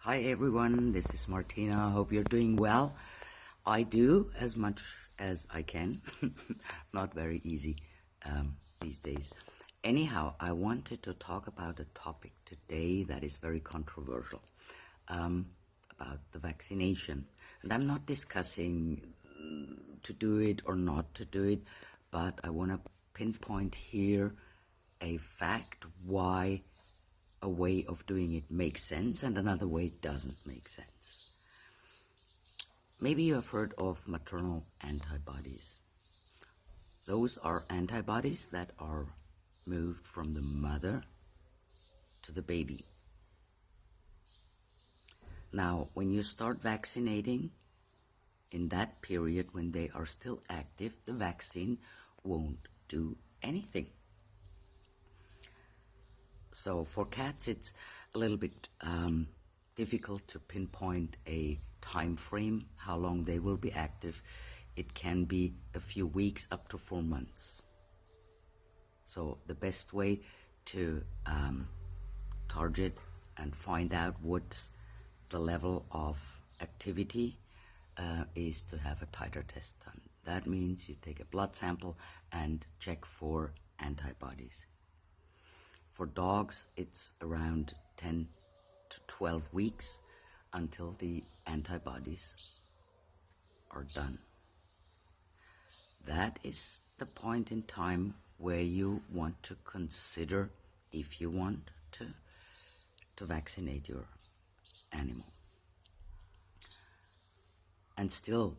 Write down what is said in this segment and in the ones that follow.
Hi everyone, this is Martina. Hope you're doing well. I do as much as I can. Not very easy these days. Anyhow, I wanted to talk about a topic today that is very controversial, about the vaccination. And I'm not discussing to do it or not to do it, but I want to pinpoint here a fact why a way of doing it makes sense and another way doesn't make sense. Maybe you have heard of maternal antibodies. Those are antibodies that are moved from the mother to the baby. Now, when you start vaccinating, in that period when they are still active, the vaccine won't do anything. So for cats, it's a little bit difficult to pinpoint a time frame, how long they will be active. It can be a few weeks up to 4 months. So the best way to target and find out what's the level of activity is to have a titer test done. That means you take a blood sample and check for antibodies. For dogs, it's around 10 to 12 weeks until the antibodies are done. That is the point in time where you want to consider if you want to vaccinate your animal. And still,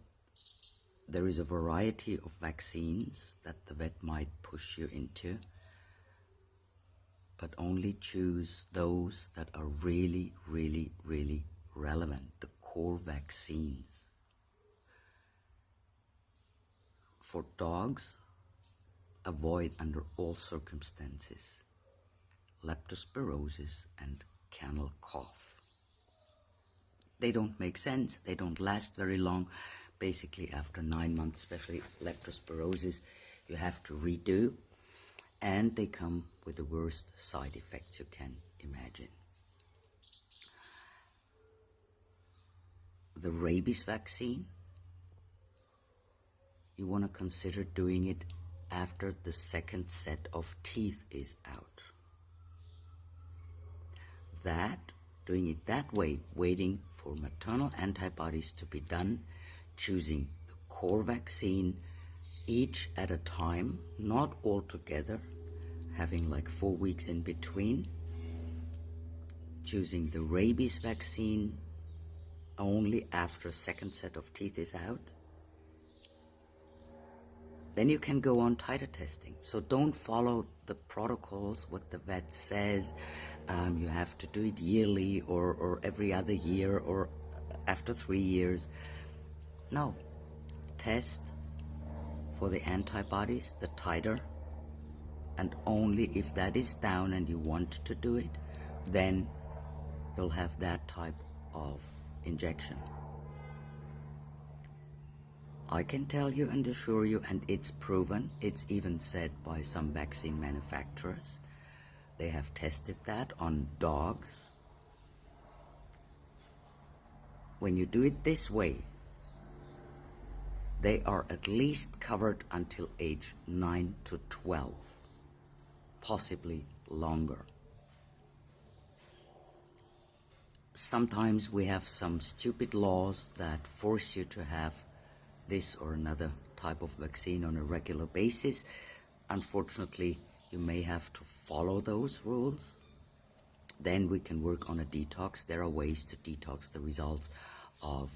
there is a variety of vaccines that the vet might push you into, but only choose those that are really, really, really relevant, the core vaccines. For dogs, avoid under all circumstances leptospirosis and kennel cough. They don't make sense, they don't last very long. Basically after 9 months, especially leptospirosis, you have to redo, and they come with the worst side effects you can imagine. The rabies vaccine, you want to consider doing it after the second set of teeth is out. Doing it that way, waiting for maternal antibodies to be done, choosing the core vaccine each at a time, not all together, having like 4 weeks in between, choosing the rabies vaccine only after a second set of teeth is out. Then you can go on titer testing. So don't follow the protocols, what the vet says. You have to do it yearly or every other year or after 3 years. No, test for the antibodies, the titer, and only if that is down and you want to do it, then you'll have that type of injection. I can tell you and assure you, and it's proven, it's even said by some vaccine manufacturers, they have tested that on dogs. When you do it this way, they are at least covered until age 9 to 12, possibly longer. Sometimes we have some stupid laws that force you to have this or another type of vaccine on a regular basis. Unfortunately, you may have to follow those rules. Then we can work on a detox. There are ways to detox the results of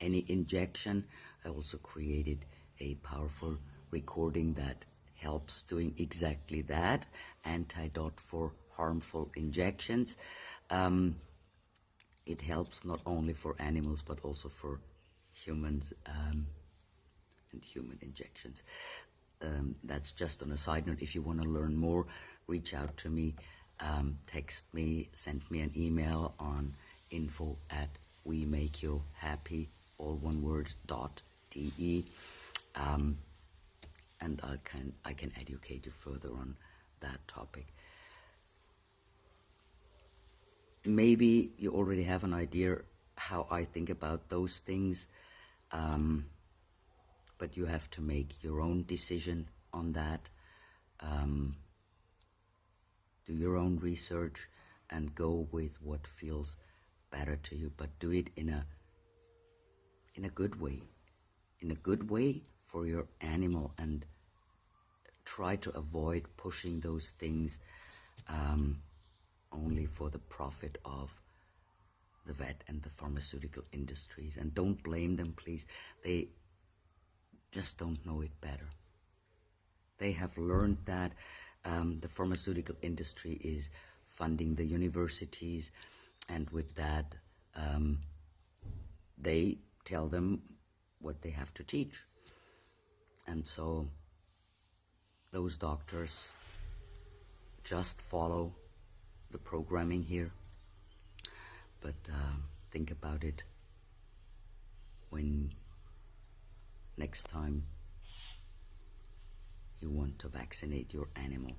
any injection. I also created a powerful recording that helps doing exactly that, antidote for harmful injections. It helps not only for animals but also for humans and human injections. That's just on a side note. If you want to learn more, reach out to me, text me, send me an email on info@wemakeyouhappy, all one word, .de, and I can educate you further on that topic. maybe you already have an idea how I think about those things, but you have to make your own decision on that. Do your own research and go with what feels better to you, but do it in a good way, for your animal, and try to avoid pushing those things only for the profit of the vet and the pharmaceutical industries. And don't blame them, please. They just don't know it better. They have learned that the pharmaceutical industry is funding the universities, and with that they tell them what they have to teach. And so those doctors just follow the programming here. But think about it when next time you want to vaccinate your animal.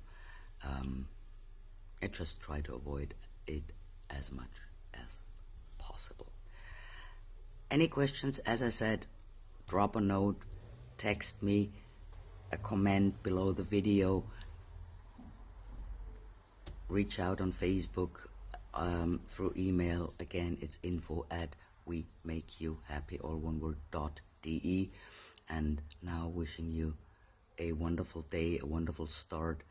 I just try to avoid it as much as possible. Any questions, as I said, drop a note, text me, a comment below the video, reach out on Facebook, through email. Again, it's info@wemakeyouhappy, all one word, .de. And now wishing you a wonderful day, a wonderful start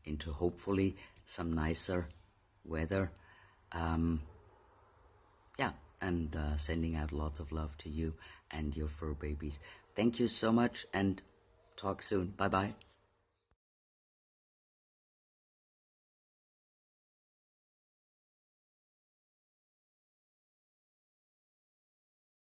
into hopefully some nicer weather. Yeah, and sending out lots of love to you and your fur babies. Thank you so much, and talk soon. Bye-bye.